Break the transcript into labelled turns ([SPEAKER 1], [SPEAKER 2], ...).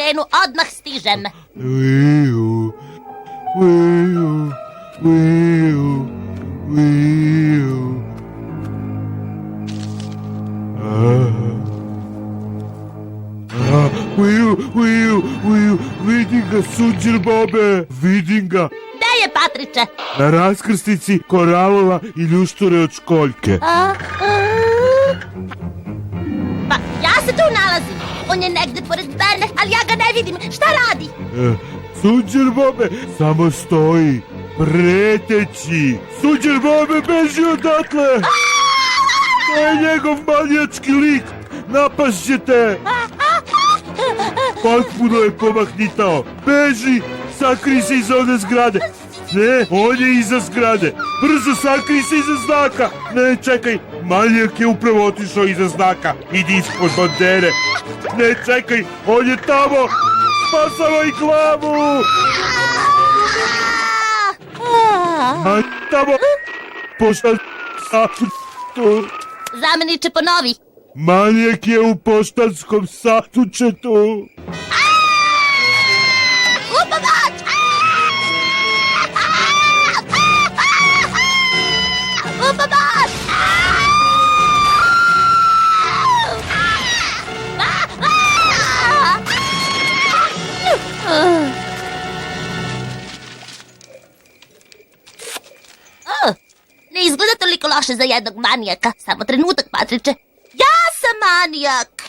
[SPEAKER 1] sirenu, odmah stižem.
[SPEAKER 2] Viu, viu, viu, viu. Viu, vidim ga, Sunđer Bobe, vidim ga.
[SPEAKER 1] Gde je, Patriče?
[SPEAKER 2] Na raskrsnici koralova i ljušture od školjke.
[SPEAKER 1] Pa, ja se tu nalazim. On je negde pored mene, ali ja ga ne vidim. Šta radi?
[SPEAKER 2] Sunđer Bobe samo stoji, preteći. Sunđer Bobe beži odatle. To je njegov manijački lik. Napašće te. Potpuno je pomahnitao. Beži, sakri se iza one zgrade. Ne, on je iza zgrade. Brzo sakri se iza znaka. Ne, čekaj, manijak je upravo otišao iza znaka. Idi ispod bandere. Ne, čekaj, on je tamo. Spasavaj glavu. A tamo pošta satu.
[SPEAKER 1] Zameniče, ponovi.
[SPEAKER 2] Manijak je u poštanskom sandučetu.
[SPEAKER 1] U pomoć! U pomoć! Ne izgleda toliko loše za jednog manijaka. Samo trenutak, Patriče. Ja sam manijak!